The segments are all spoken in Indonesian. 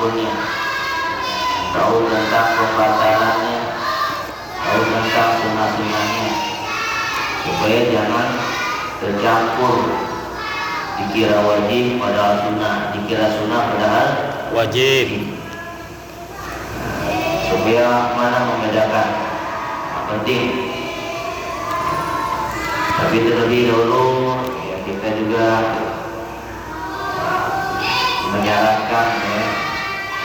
rukunnya, tahu tentang pembatalannya, tahu tentang sunah-sunahnya, supaya jangan tercampur, dikira wajib padahal sunnah, dikira sunnah padahal wajib. Supaya mana membedakan, penting. Tapi terlebih dahulu ya, kita juga menyarankan ya,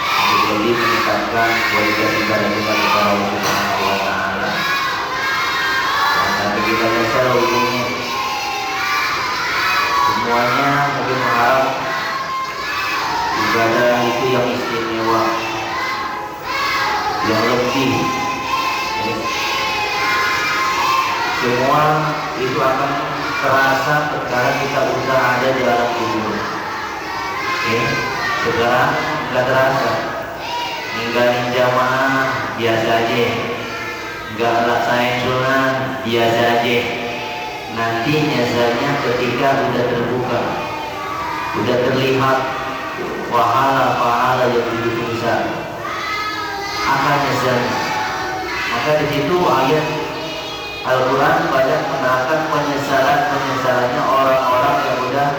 untuk lebih meningkatkan kualitas ibadah kita kepada Allah Subhanahu wa Ta'ala. Tapi kita dasar hukumnya semuanya mungkin mengharap ibadah itu yang istimewa, yang lebih ya. Semua itu akan terasa sekarang kita udah ada di alam kubur ya. Sekarang nggak terasa, ninggalin jamaah biasa aja, nggak laksain sunat biasa aja. Nanti nyatanya ketika udah terbuka, udah terlihat pahala-pahala yang begitu besar, akan nyesel. Maka di situ ayat Al-Quran banyak menerangkan penyesalannya orang-orang yang udah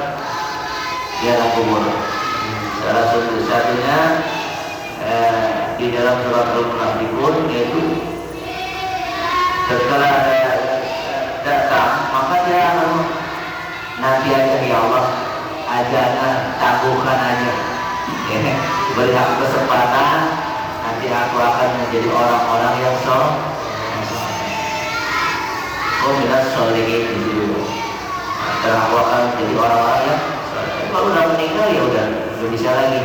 di alam kubur. Salah satunya di dalam surat Al-Munafiqun, yaitu setelah ada datang maka dia akan nanti aja ya Allah, ajaran tangguhkan aja ya, beri aku kesempatan, nanti aku akan menjadi orang-orang yang minat solihin di situ. Aku akan menjadi orang-orang yang kalau udah meninggal ya udah bisa lagi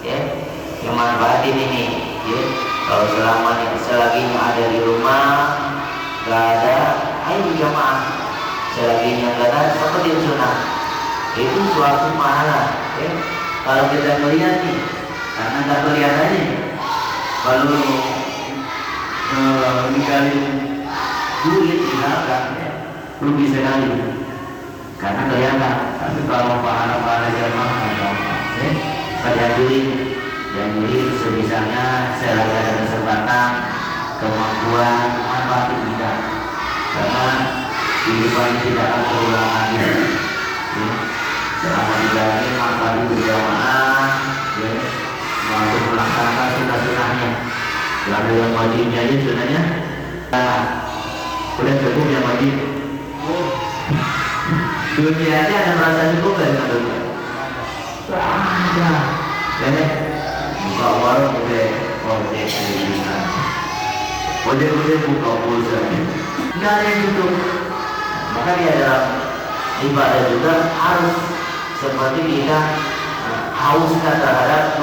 ya, yang manfaatin ini ya. Kalau selagi ada di rumah nggak ada, ayo jamaah. Selagi nggak ada, seperti sunnah itu suatu pahala ya. Kalau kita melihat nih, karena nggak kelihatannya, kalau ninggalin duit misalkan ya, rugi sekali karena kelihatan. Tapi kalau pahala-pahala jamaah ya, pada duit dan duit sebisanya, selagi ada kesempatan, kemampuan, manfaat kita, karena kehidupan tidak akan terulang lagi ya. Selama dijalani manfaat berjamaah ya, mampu melaksanakan sunnah-sunnahnya. Kalau ada yang wajibnya aja sunnahnya udah cukup yang wajib. Dunia ini ada merasa cukup dari dunia? Ada ya, buka warung udah ojek pendidikan, ojek buka pulsa, nggak ada yang cukup. Maka di dalam ibadah juga harus seperti kita hauskan terhadap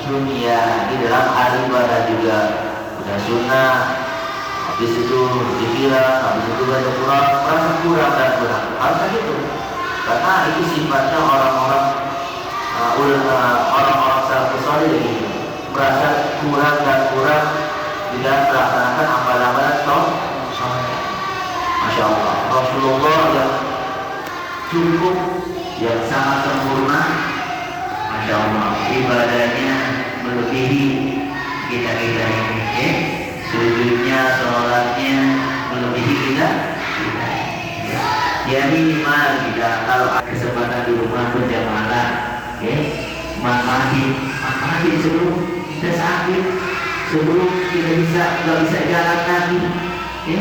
dunia. Di dalam hal ibadah juga udah sunnah, habis itu dikira, habis itu baca Quran, merasa kurang dan kurang. Harusnya gitu, karena itu sifatnya orang-orang salafus saleh gitu, merasa kurang dan kurang tidak melaksanakan amalan-amalan soleh. Masya Allah, Rasulullah yang cukup, yang sangat sempurna, Masya Allah, ibadahnya melebihi kita-kita ini ya. Sujudnya, sholatnya melebihi kita ya. Ya minimal kita kalau ada kesempatan di rumah berjamaah ya, manfaatin sebelum kita sakit, sebelum kita nggak bisa jalan lagi ya,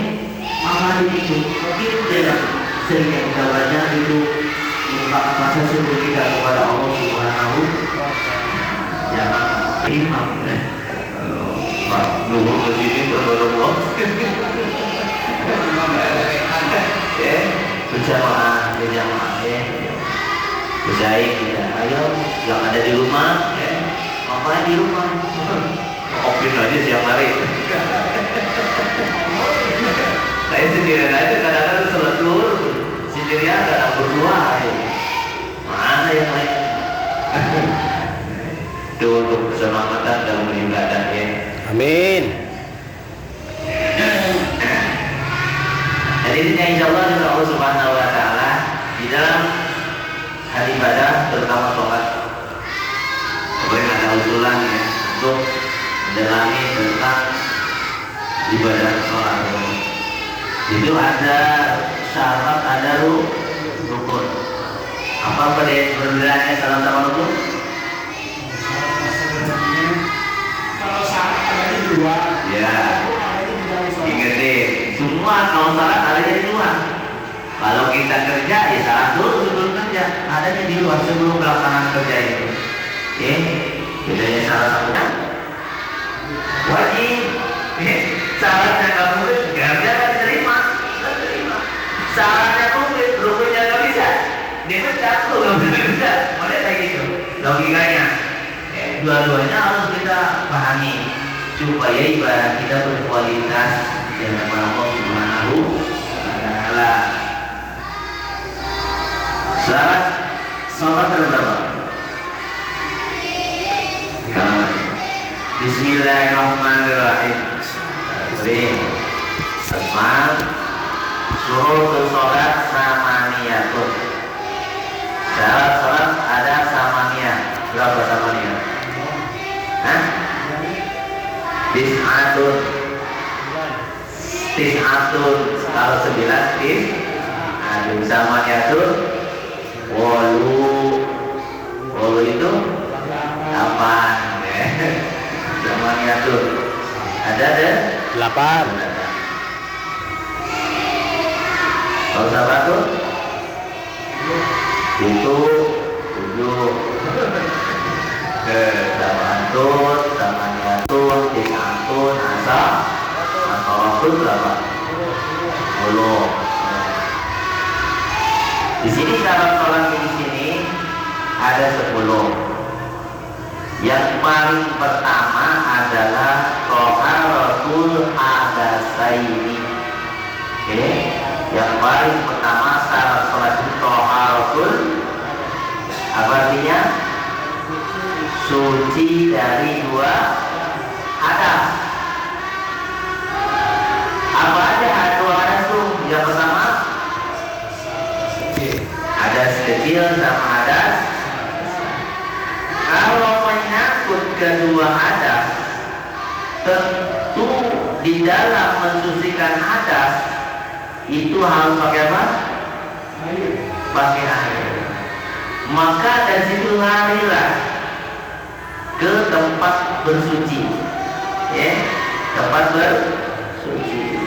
manfaatin itu. Begitu dalam sering yang kita baca itu merupakan masa syukur kita kepada Allah Subhanahu wa Ta'ala. Jangan imam ya. Nunggu ke sini terlalu ya, berjamaah ya, bersaing kita. Ayo yang ada di rumah ya, ngapain di rumah? Opin aja siang hari. Saya sendirian aja, kadang-kadang sholat zuhur sendirian, kadang berdua ya. Mana yang lain? Itu untuk keselamatan dalam beribadah ya. Amin. Jadi ini insya Allah dengan Allah Subhanahu wa Ta'ala di dalam hari ibadah, terutama sholat. Kemudian ada usulan ya untuk mendalami tentang ibadah sholat. Itu ada syarat, ada rukun. Apa perbedaannya salah sama rukun? Kalau syarat adanya dua. Ya, ingetin semua kalau syarat adanya di luar. Kalau kita kerja ya syarat dulu sebelum kerja, adanya di luar sebelum pelaksanaan kerja itu. Oke, bedanya salah satunya wajib. Syaratnya kamu kerja kan diterima. Syaratnya komplit, rukunnya nggak bisa. Dia pecat tuh nggak bisa. Boleh kayak gitu logikanya. Dua-duanya harus kita pahami supaya ibadah kita berkualitas dan Allah Subhanahu wa Ta'ala. Syarat sholat berapa? Bismillahirrahmanirrahim. Asma suruh sholat samaniyatun. Syarat sholat ada samaniyah. Berapa samaniyah? Hah? Tis'atun. Kalau 9 samaniyatun. Wolu itu 8. Samaniyatun. Ada 8. Kalau sabar tuh itu 7. Samaniyatun, tis'atun, asal berapa? 10. Di sini syarat sholat di sini ada 10. Yang paling pertama adalah taharatul hadatsaini. Oke, yang paling pertama syarat sholat itu taharatul, apa artinya? Suci dari 2 hadas. Apa aja 2 hadas tuh? Yang pertama hadas kecil sama hadas. Kalau menyangkut kedua hadas, tentu di dalam mensucikan hadas itu harus pakai apa? Pakai air. Maka dari situ larilah ke tempat bersuci, ya, tempat bersuci.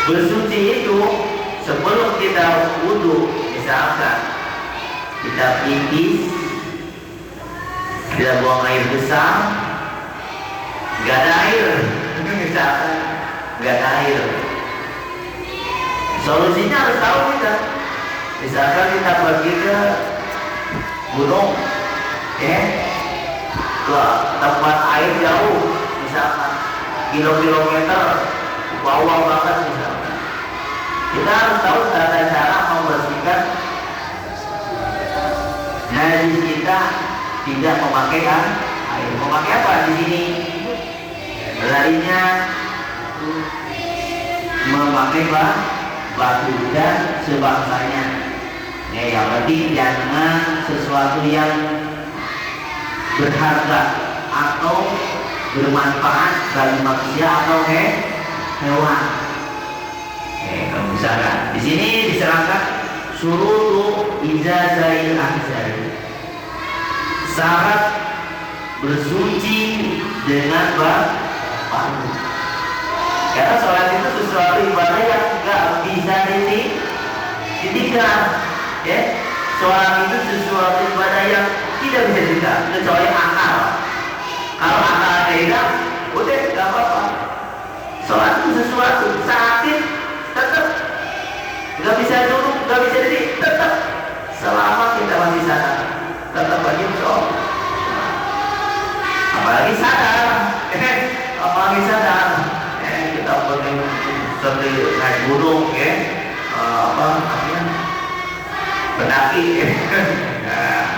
Bersuci itu sebelum kita wudhu, misalkan kita pipis, kita buang air besar, nggak ada air, misalkan nggak ada air. Solusinya harus tahu kita. Misalkan kita pergi ke gunung, ya, ke tempat air jauh, misalkan kilometer bawah banget misalkan. Kita harus tahu tata cara membersihkan najis kita tidak memakai air. Memakai apa di sini? Lainnya memakai batu dan sebangsanya. Ya, yang penting jangan sesuatu yang berharga atau bermanfaat bagi manusia atau hewan. Kalau misalkan di sini diserahkan suruh ijazail ahzari, syarat bersuci dengan batu. Karena sholat itu sesuatu ibadah yang nggak bisa ditinggal, ya. Sholat itu sesuatu ibadah yang tidak bisa ditinggal kecuali akal. Kalau akal hilang, udah nggak apa-apa. Sholat itu sesuatu sakit tetap nggak bisa duduk, nggak bisa diri, tetap selama kita masih sadar tetap wajib sholat. Apalagi sadar, apalagi sadar. Kita pergi seperti naik gunung, ya, apa namanya, pendaki,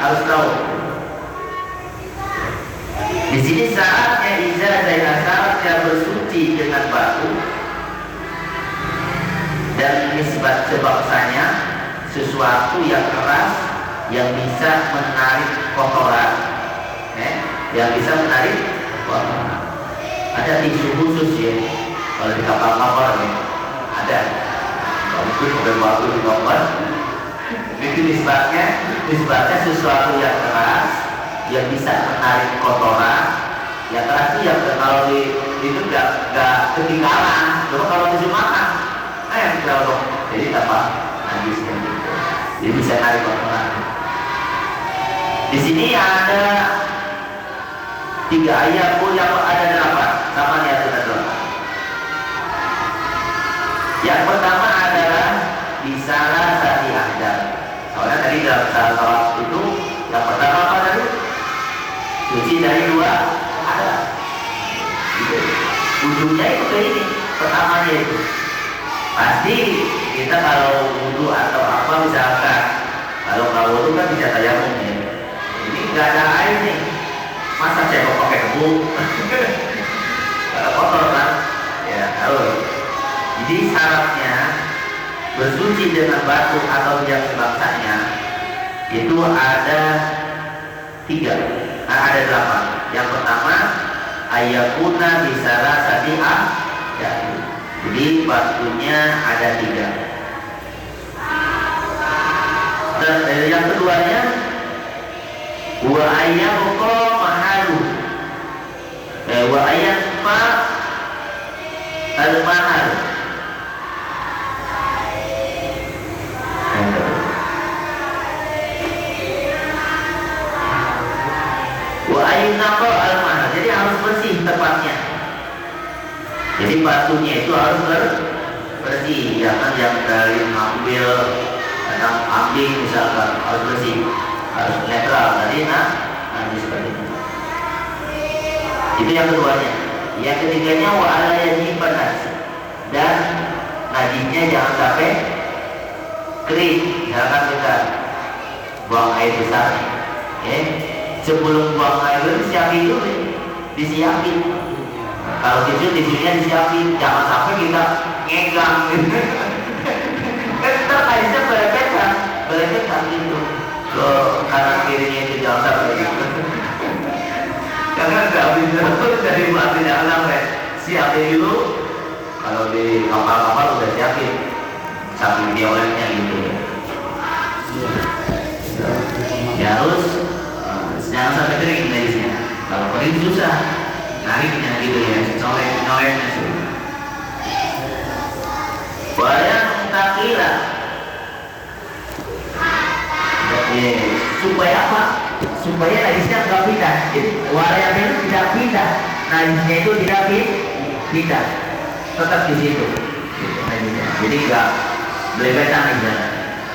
harus tahu. Di sini syaratnya ijazah, syaratnya bersuci dengan batu dan nisbat sebangsanya, sesuatu yang keras yang bisa menarik kotoran. yang bisa menarik kotoran. Ada tisu khusus ya, kalau di kapal-kapal ya, ada. Kalau itu sampai waktu di kapal, itu nisbatnya sesuatu yang keras, yang bisa menarik kotoran. Yang keras itu yang kalau itu nggak ketinggalan. Cuma kalau tisu makan, yang kalau jadi apa? Habisnya gitu. Jadi bisa menarik kotoran. Di sini ada 3 ayat pun yang ada 8 sama ayat 8. Yang pertama adalah bisalah sati ahdar. Soalnya tadi dalam salat itu yang pertama apa tadi? Suci dari 2 ada. Gitu. Ujungnya itu ke ini, pertamanya itu. Pasti kita kalau wudhu atau apa misalkan, kalau wudhu kan bisa tayamum ya. Ini nggak ada air nih, masa saya mau pakai debu? Kalau kotor kan, ya harus. Jadi syaratnya bersuci dengan batu atau yang sebangsanya itu ada 3, ada 8. Yang pertama ayakuna bisalah sati'ah ya. Jadi batunya ada 3. Dan yang keduanya wa ayyabqa mahalu wa ayyabqa al-mahal wa ayyunaqqa al-mahal. Jadi harus bersih tempatnya. Jadi batunya itu harus bersih, jangan yang dari ngambil kadang ambing misalkan, harus bersih, harus netral tadi nanti seperti itu. Itu yang keduanya. Yang ketiganya wa ala yajiban najis, dan najisnya jangan sampai kering. Jangan kita buang air besar, ya. Sebelum buang air disiapin dulu, disiapin. Kalau tisunya disiapin, jangan sampai kita ngegang. Kan ntar airnya berepetan gitu. Ke kanan kirinya itu jangan sampai gitu. Karena nggak bisa dari batu jangan sampai siapin dulu. Kalau di kapal-kapal udah siapin samping dioletnya gitu. Ya harus jangan sampai kering najisnya. Kalau kering susah nariknya gitu ya, colek-coleknya sih. Bayang takila. Supaya apa? Supaya najisnya nggak pindah. Warnanya itu tidak pindah. Najisnya itu tidak pindah. Tetap di situ. Najisnya. Jadi nggak belebetan aja.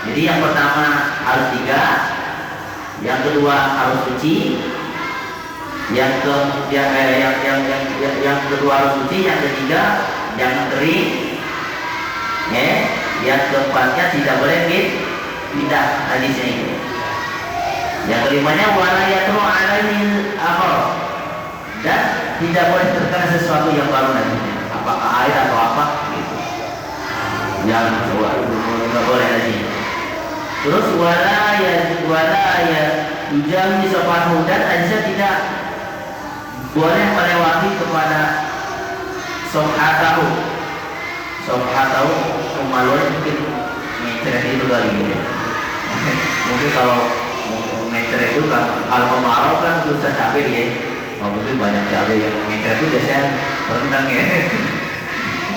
Jadi yang pertama harus 3, yang kedua harus suci, yang kedua harus suci, yang ketiga jangan kering, yang keempatnya tidak boleh pindah hadisnya itu. Yang kelimanya wala yatru alaihi akhar, dan tidak boleh terkena sesuatu yang baru nantinya, apakah air atau apa gitu. Jangan nggak boleh lagi. Terus wala ya ujahi sopahu, dan Aisyah tidak boleh melewati kepada sophatahu kemaluan. Mungkin mencret itu kali gitu. Mungkin kalau mencret itu kan kalau kemarau kan susah cabai ya. Mungkin banyak cabai yang mencret itu biasanya rendang ya.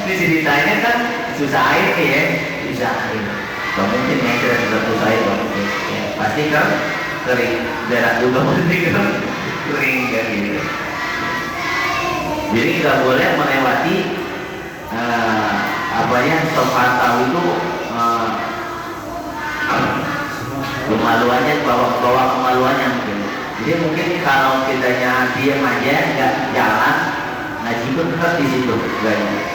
Ini ceritanya kan susah air ya, susah air. Gak mungkin mencret susah air ya. Pasti kan kering, darah juga mesti kan kering kan gitu. Jadi nggak boleh melewati tahu itu kemaluannya, bawa kemaluannya mungkin. Jadi mungkin kalau kitanya diam aja nggak jalan, ngaji pun tetap di situ guys.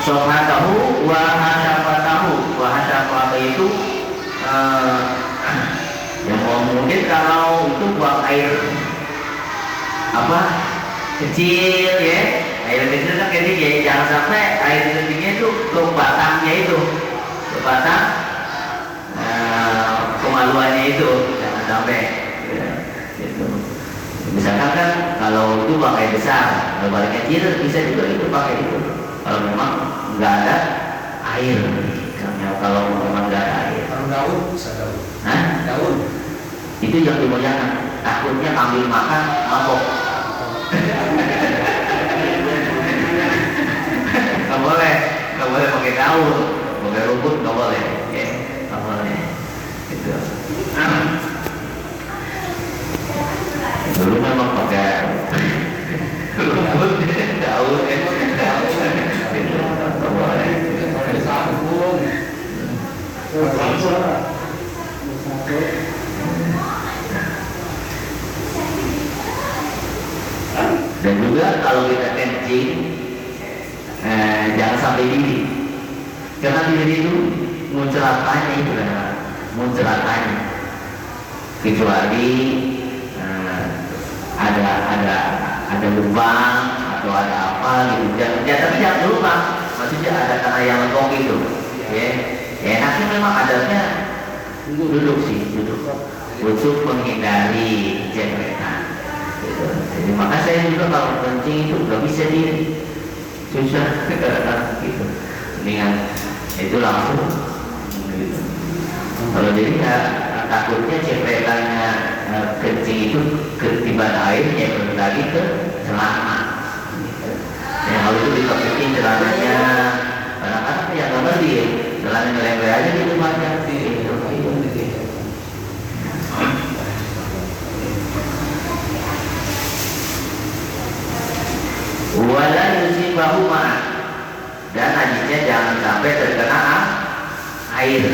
Sohatahu wa hasyafatahu itu yang mungkin kalau itu buang air kecil ya, air kecil kan kecil ya, jangan sampai air kecilnya itu ke batangnya itu, ke batang kemaluannya itu, jangan sampai Gitu. Misalkan kan kalau itu pakai besar, kalau pakai kecil bisa juga itu pakai itu. Kalau memang nggak ada air, kalau memang nggak ada air. Kalau daun bisa daun. Hah? Daun. Itu yang dimuliakan. Takutnya ambil makan mabok. Nggak boleh, nggak boleh pakai daun, pakai rumput nggak boleh, ya, nggak boleh. Itu. Dulu memang pakai rumput, daun, itu nggak boleh. Pakai sabun. Dan juga kalau kita kencing, jangan sampai diri, karena diri itu muncelatanya itu kan, muncelatanya. Kecuali ada lubang atau ada apa gitu, tapi jangan lubang, maksudnya ada tanah yang lengkong gitu, ya. Enaknya memang adatnya duduk sih, duduk untuk menghindari jepretan. Gitu. Jadi maka saya juga kalau kencing itu nggak bisa diri, susah gitu. Mendingan itu langsung. Gitu. Kalau jadi ya takutnya cepretannya kencing itu ketiban air nyepet lagi ke celana. Gitu. Ya kalau itu dikepitin celananya, kadang-kadang yang nggak ngerti ya, celana ngelempel aja gitu macam gitu. Wala yusibahu ma'an, dan najisnya jangan sampai terkena air.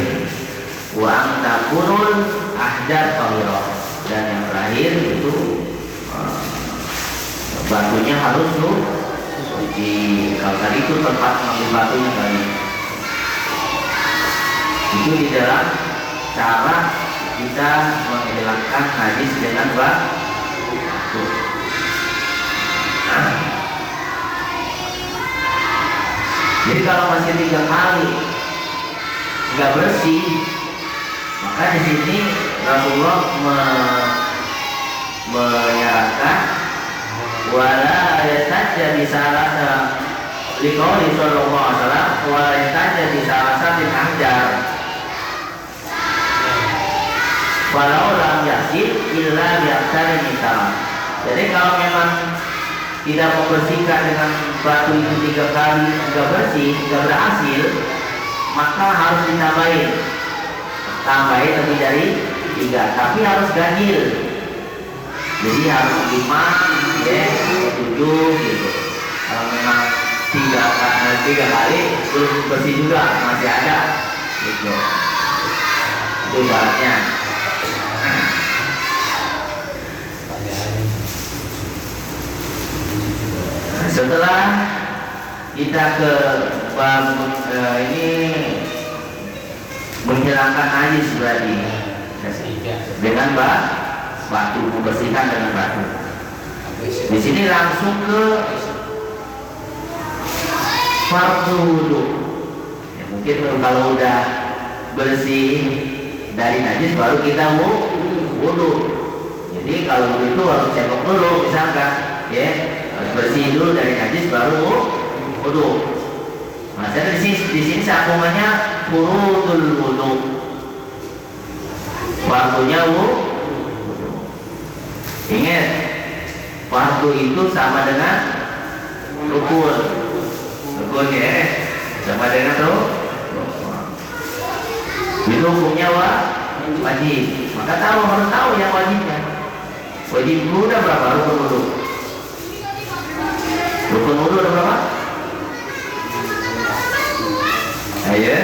Wa angtakunul ahjar tahirah, dan yang terakhir itu batunya harus suci. Kalau tadi itu tempat mengambil batunya tadi, itu di dalam cara kita menghilangkan najis dengan batu. Jadi kalau masih 3 kali nggak bersih, maka di sini Rasulullah menyarankan wala yastaja di salah liqauli sallallahu alaihi wasallam wala yastaja di salah satu hajar walau lam yasil illa bi'aksari misal. Jadi kalau memang tidak membersihkan dengan batu itu 3 kali nggak bersih, nggak berhasil, maka harus tambahin lebih dari 3, tapi harus ganjil. Jadi harus 5, ya, 7 gitu. Kalau memang 3 kali belum bersih juga, masih ada gitu. Itu syaratnya. Setelah kita ke bab ini menghilangkan najis berarti dengan batu, membersihkan dengan batu. Di sini langsung ke fardu wudu. Ya, mungkin kalau udah bersih dari najis baru kita wudu. Jadi kalau begitu harus cebok dulu misalkan, ya. Bersih dulu dari najis baru wudu. Nah, di sini sambungannya furudul wudu. Fardunya wudu. Ingat, fardu itu sama dengan rukun. Rukun ya, sama dengan rukun. Itu hukumnya wajib. Maka harus tahu yang wajibnya. Wajib wudu udah berapa rukun wudu? Rukun wudu ada berapa? Ayo.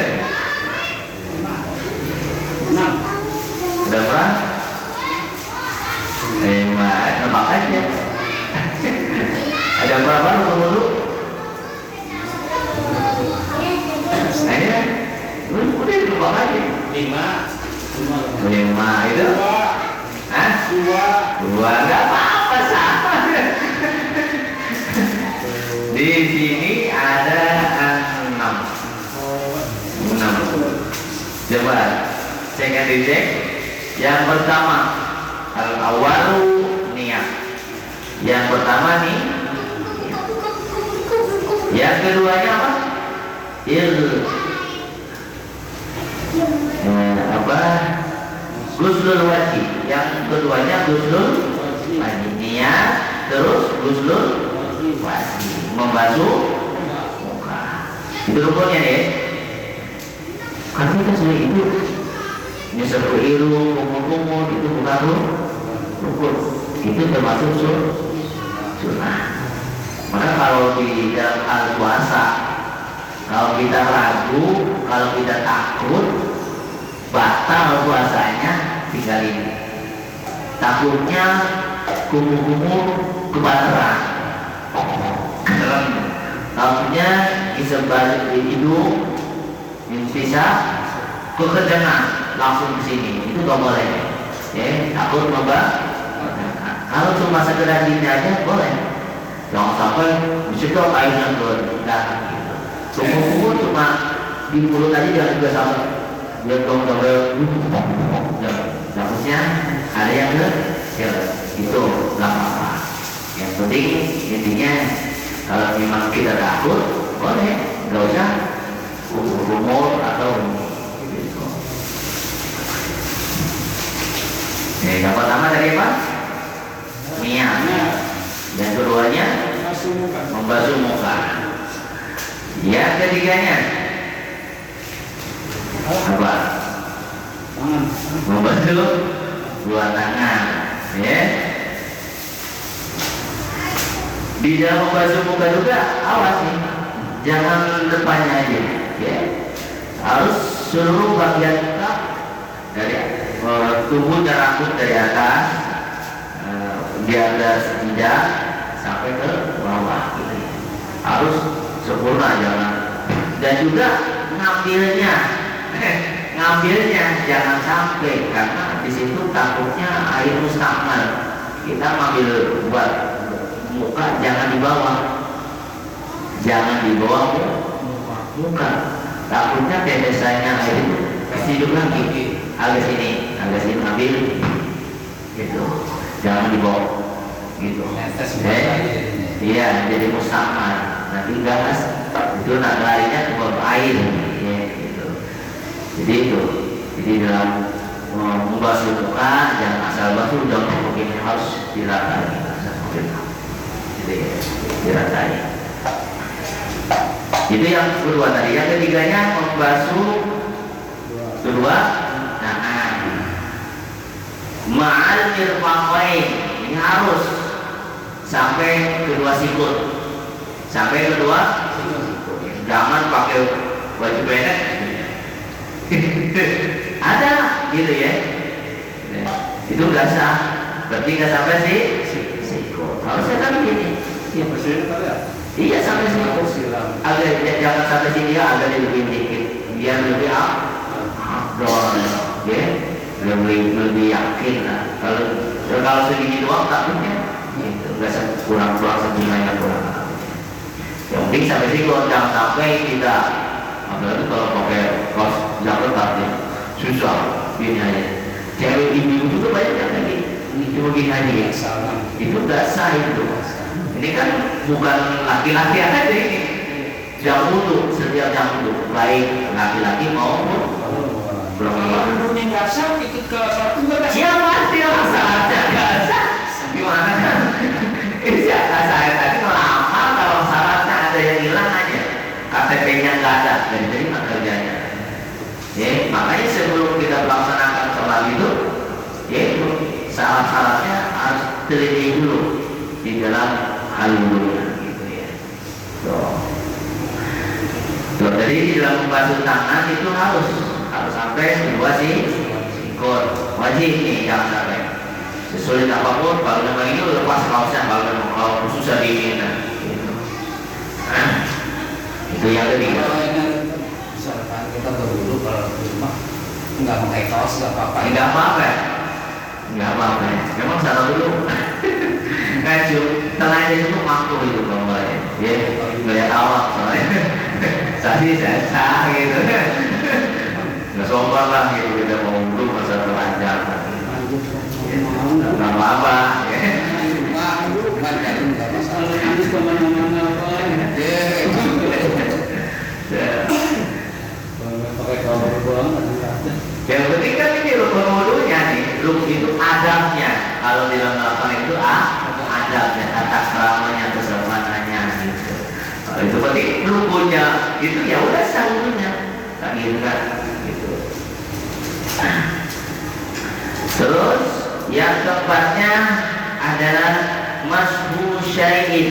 6. Ada berapa? 5. Nampak aja. Ada berapa rukun wudu? Ayo. Udah nampak aja. 5 itu? 2. Hah? 2. Enggak apa-apa, sama. Di sini ada 6. Coba cek and dicek. Yang pertama Al-awalu niat. Yang pertama nih. Yang keduanya apa? Guslul wajib. Yang keduanya guslul wajib. Niat terus guslul wajib. Membasuh muka. Itu rukunnya deh. Kan kita sudah itu nyesel keliru, kumur-kumur itu bukan rukun. Itu termasuk sunnah. Maka kalau di dalam hal puasa, kalau kita ragu, kalau kita takut, batal puasanya, tinggalin. Takutnya kumur-kumur kebakaran. Takutnya bisa balik di hidung, bisa kekencangan langsung ke sini, itu gak boleh. Ya, takut membah. Kalau cuma sekedar gini aja boleh. Jangan sampai disedot airnya ke dalam. Kumur-kumur cuma di mulut aja, jangan juga sampai dia dong sampai. Maksudnya ada yang itu nggak apa-apa. Yang penting intinya kalau memang kita takut boleh, nggak usah kumur atau gitu. Yang pertama tadi apa? Niat. Yang keduanya membasuh muka. Yang ketiganya apa? Membasuh dua tangan. Ya. Di dalam membasuh muka juga awas nih, jangan depannya aja. Ya. Harus seluruh bagian muka dari tubuh dan rambut dari atas di atas tidak sampai ke bawah gitu. Harus sempurna, jangan. Dan juga ngambilnya jangan sampai, karena di situ takutnya air mustakmal. Kita ngambil buat muka, jangan di bawah muka. Takutnya tetesannya air itu hidup lagi agak sini ambil gitu, jangan dibawa gitu. Iya, jadi mustakmal. Nanti gas itu nak larinya ke bawah air ya, gitu. Jadi dalam membasuh muka jangan asal basuh, jangan mungkin harus diratai, jadi diratai. Itu yang kedua tadi. Yang ketiganya membasuh kedua tangan ma'al mirfaqain. Ini harus sampai kedua sikut. Jangan pakai baju pendek. Ada gitu ya. Itu nggak sah. Berarti nggak sampai sikut. Harusnya kan begini. Iya, sampai sini. Agak jangan sampai sini ya, agak lebih dikit. Biar lebih afdol, ya, lebih yakin lah. Kalau segini doang takutnya, itu nggak kurang sebenarnya kurang. Yang penting sampai sini, jangan sampai kita, apalagi kalau pakai kaos jaket artinya susah, gini aja. Cewek ibu juga banyak yang lagi, cuma gini aja ya. Itu nggak sah itu. Ini kan bukan laki-laki aja ini. Jam wudhu, setiap jam wudhu, baik laki-laki maupun perempuan. Nggak sah ikut ke suatu nggak sah. Ya pasti lah syaratnya nggak sah. Gimana kan? Ini saya tadi ngelamar kalau syaratnya ada yang hilang aja, KTP-nya nggak ada, dan terima kerjanya. Ya, makanya sebelum kita melaksanakan sholat itu, ya syarat-syaratnya harus teliti dulu di dalam hal dulu gitu ya. Jadi di dalam membasuh tangan itu harus sampai dua sikut, wajib nih, jangan sampai sesulit apapun. Kalau memang ini lepas kaosnya, kalau susah diinginkan gitu. Itu yang ketiga. Misalkan kita berwudu kalau di rumah nggak pakai kaos nggak apa-apa. Nggak apa-apa. Memang salah dulu. Setelah itu makruh itu bawahnya, ya, melihat awak soalnya. saya sah gitu, nggak sopan lah gitu, kita mau dulu masa telanjang. Kalau di dalam lapangan itu adabnya, tata keramanya, kesopanannya gitu. Kalau itu berarti rukunnya itu ya udah sahurnya, tak gitu kan? Gitu. Terus yang keempatnya adalah mashu syai'in.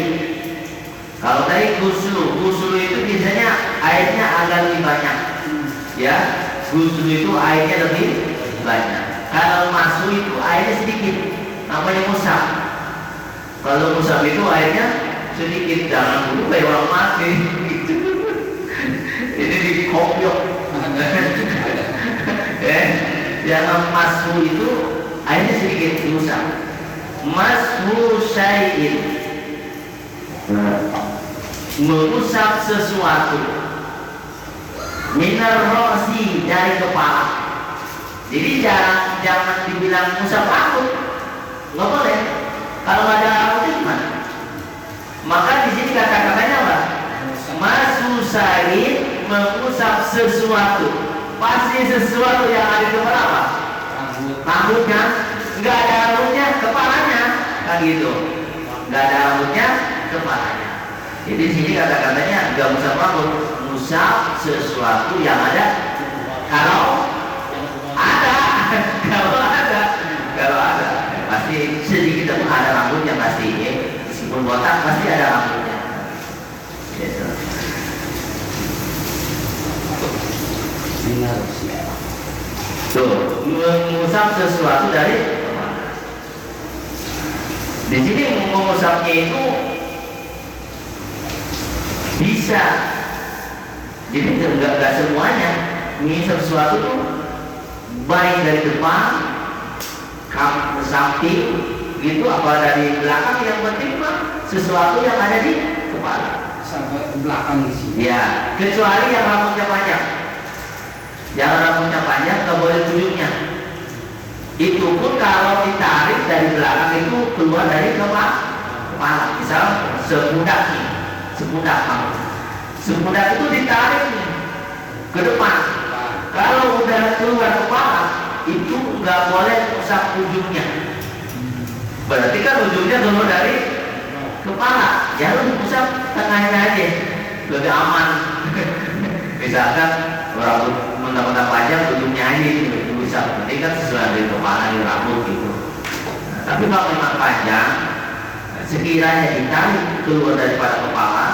Kalau tadi guslu itu biasanya airnya agak lebih banyak, ya. Guslu itu airnya lebih banyak. Kalau mashu itu airnya sedikit, namanya musab. Kalau musab itu airnya sedikit, jangan dulu kayak orang mati. Ini dikopiok. Yang mashu itu airnya sedikit diusap. Mashu syai'in, mengusap sesuatu, minar rosi, dari kepala. Jadi jangan dibilang usap rambut, nggak boleh. Kalau nggak ada rambutnya gimana? Maka di sini kata-katanya apa? Mashu syai'in, mengusap sesuatu. Pasti sesuatu yang ada di kepala apa? Rambutnya. Nggak ada rambutnya, kepalanya, kan gitu. Nggak ada rambutnya, kepalanya. Jadi di sini kata-katanya nggak usah rambut, musab sesuatu yang ada. Kalau ada, pasti sedikit pun ada rambutnya pasti, ya. Meskipun botak pasti ada rambutnya. Gitu. Tuh, mengusap sesuatu dari di sini mengusapnya itu bisa, jadi enggak semuanya. Mengusap sesuatu itu baik dari depan, ke samping, gitu, apa dari belakang, yang penting mah sesuatu yang ada di kepala. Sampai ke belakang di sini. Ya, kecuali yang rambutnya panjang. Yang rambutnya panjang nggak boleh ujungnya. Itu pun kalau ditarik dari belakang itu keluar dari kepala. Misal sepundak nih, sepundak itu ditarik nih ke depan. Kalau udah keluar kepala, itu nggak boleh usap ujungnya. Berarti kan ujungnya keluar dari kepala. Jangan usap tengahnya aja, lebih aman. Misalkan rambut mentah-mentah panjang, ujungnya aja itu bisa. Berarti kan sesuai dari kepala di rambut gitu. Nah, tapi kalau memang panjang, sekiranya ditarik keluar daripada kepala,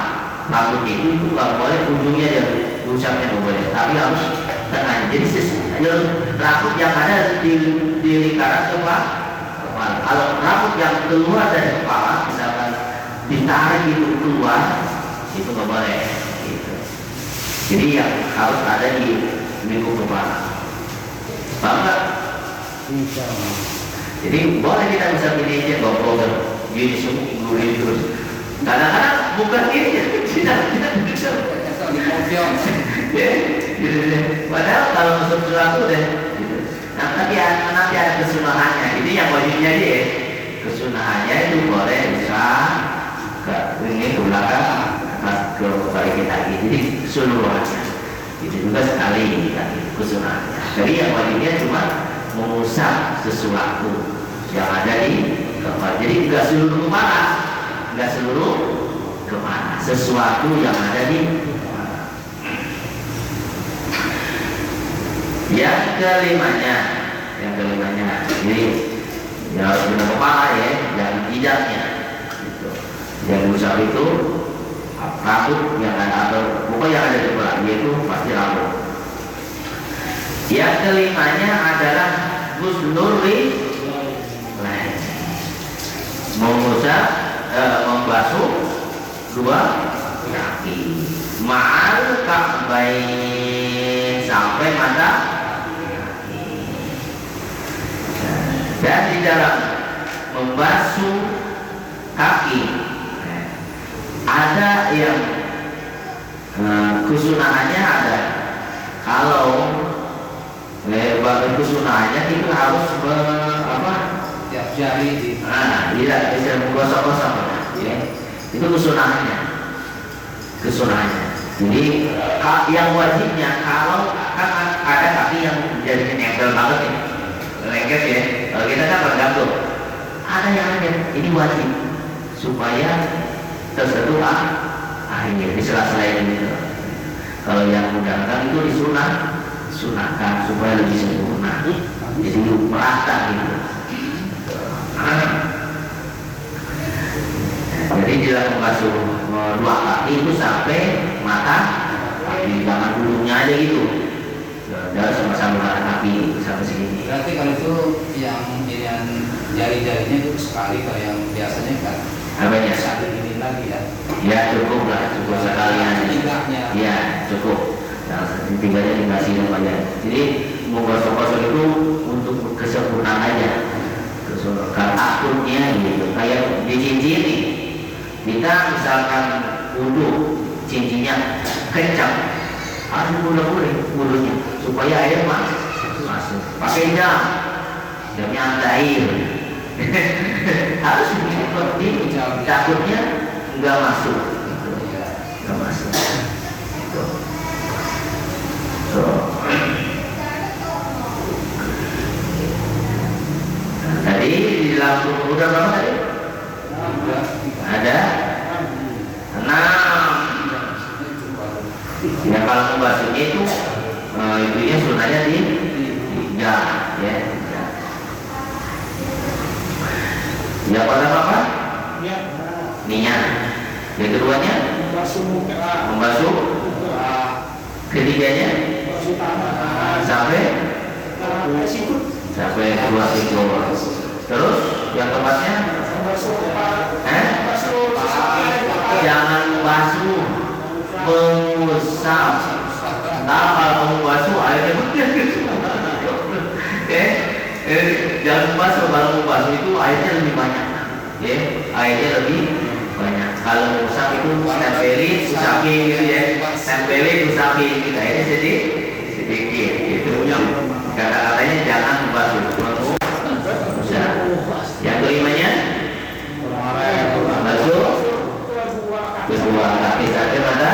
rambut itu nggak boleh ujungnya yang usapnya nggak boleh, tapi harus tengahnya. Jadi rambut yang ada di lingkaran kepala. Kalau rambut yang keluar dari kepala, misalkan ditarik itu keluar, itu nggak boleh. Gitu. Jadi yang harus ada di lingkup kepala. Paham nggak? Jadi boleh kita bisa pilih aja GoPro gini semua terus. Kadang-kadang bukan ini, tidak. Ya, gitu deh. Padahal kalau masuk sesuatu deh, gitu. Nah, nanti ada kesunahannya. Ini yang wajibnya dia. Kesunahannya itu boleh bisa ke ini ke belakang, ke balik kita. Jadi keseluruhannya. Itu juga sekali kesunahannya. Jadi yang wajibnya cuma mengusap sesuatu yang ada di kepala. Jadi nggak seluruh kepala, sesuatu yang ada di kepala. Yang kelimanya, jadi yang harus benar kepala ya, yang tidaknya. Gitu. Yang diusap itu rambut yang ada atau pokoknya yang ada di kepala, yaitu pasti rambut. Yang kelimanya adalah ghuslur rijlain, mengusap, membasuh dua kaki, ma'al ka'bain, sampai mata kaki. Dan di dalam membasuh kaki ada yang kesunahannya ada. Kalau bagi kesunahannya itu harus tiap jari di tidak bisa gosok-gosok ya. Itu kesunahannya. Jadi yang wajibnya kalau kan ada kaki yang jadi nempel banget nih, lengket ya. Kalau kita kan tergantung ada yang lain. Ini wajib supaya tersentuh akhir di sela-sela ini. Kalau yang mudahkan itu disunahkan supaya lebih sempurna. Jadi merata gitu. Jadi dalam membasuh dua kaki itu sampai mata kaki, jangan bulunya aja gitu. Dan sama-sama kaki sampai segini. Berarti kalau itu yang jari-jarinya itu sekali, kalau yang biasanya kan Apanya? satu ini lagi ya. Ya cukup lah, cukup sekalian. Tiganya. Ya cukup. Nah, tiganya dikasih namanya. Jadi menggosok-gosok itu untuk kesempurnaan aja. Karena akunnya gitu. Kayak di cincin nih. Kita misalkan wudhu, cincinnya kencang, harus boleh wudhunya supaya air masuk. Pakai jamnya ada air. Harus seperti takutnya nggak masuk. Nggak masuk. Tadi di dalam udah berapa tadi? Ada 6. Ya kalau membasuhnya itu itunya sunahnya di 3 ya. Yang pertama apa? Niat. Yang keduanya membasuh. Ketiganya sampai 2 siku. Terus yang keempatnya jangan basuh, mengusap. Nah kalau membasuh airnya jangan membasuh. Kalau membasuh itu airnya lebih banyak. Airnya lebih banyak. Kalau mengusap itu tempelin, usapi gitu ya. Tempelin, usapi gitu. Airnya sedikit gitu. Kata-katanya jangan membasuh. Yang kelimanya basuh kedua kaki sampai mata.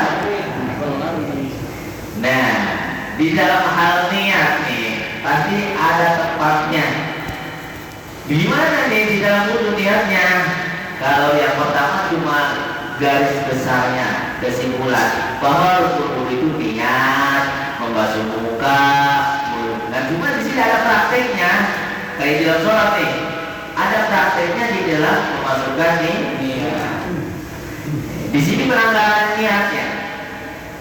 Nah, di dalam hal niat nih pasti ada tempatnya. Di mana nih di dalam wudhu niatnya? Kalau yang pertama cuma garis besarnya, kesimpulan bahwa rukun wudhu itu niat membasuh muka, mulut. Nah, cuma di sini ada prakteknya. Kayak di dalam sholat nih, ada prakteknya di dalam memasukkan niat. Di sini pelanggaran niatnya.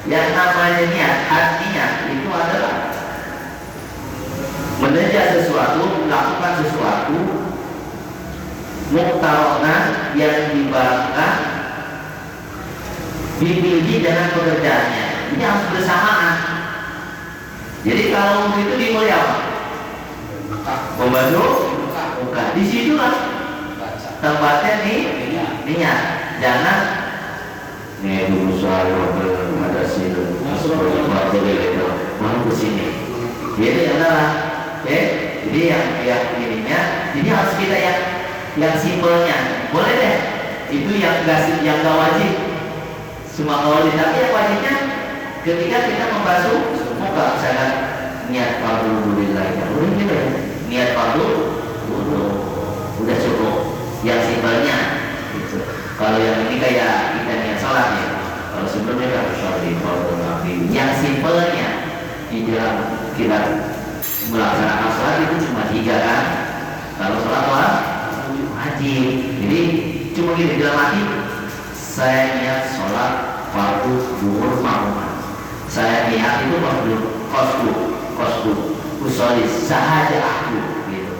Yang namanya niat, artinya itu adalah mengerja sesuatu, melakukan sesuatu, muktaronan yang dibarengkan, dipilih dengan pekerjaannya. Ini harus bersamaan. Jadi kalau itu dimulai apa? Membasuh muka. Di situlah tempatnya niat. Jangan nih dulu soal ada sini, mau ke sini. Jadi adalah, jadi yang ininya, jadi harus kita yang simpelnya. Boleh deh, itu yang nggak wajib. Semua wajib, tapi yang wajibnya ketika kita membasuh muka, misalkan niat fardu wudhu ya, udah gitu ya. Niat fardu wudhu udah cukup. Yang simpelnya gitu. Kalau yang ini kayak kita niat sholat ya. Kalau sebelumnya kan yang simpelnya di dalam kita melaksanakan sholat itu cuma 3 kan. Kalau sholat wajib. Jadi cuma gini dalam hati, saya niat sholat fardu zuhur makmum. Saya niat itu fardu qasdu usoli sahaja aku gitu.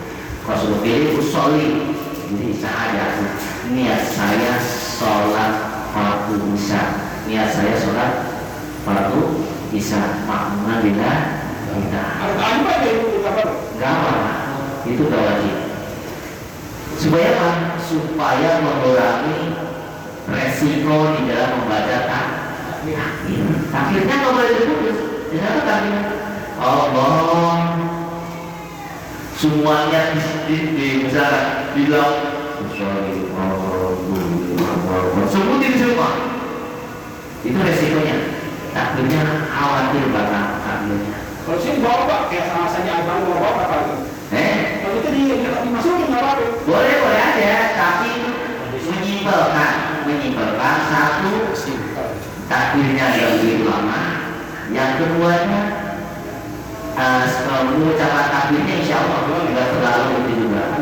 Qasdu pilih usoli. Jadi sahaja aku niat saya sholat fardu isya. Niat saya sholat fardu isya makmum bila kita. Enggak apa, itu udah wajib. Supaya apa? Supaya mengurangi resiko di dalam membaca takbir. Takbirnya nggak boleh diputus. Kenapa takbir? Allah. Semuanya di misalkan bilang sebutin semua. Itu resikonya. Takbirnya khawatir banget takbirnya. Kalau sih bawa kayak rasanya abang bawa apa? Kalau itu dimasukin nggak apa-apa. Boleh aja. satu Simpel. takbirnya lebih lama, yang keduanya mengucapkan takbirnya insya Allah juga selalu itu juga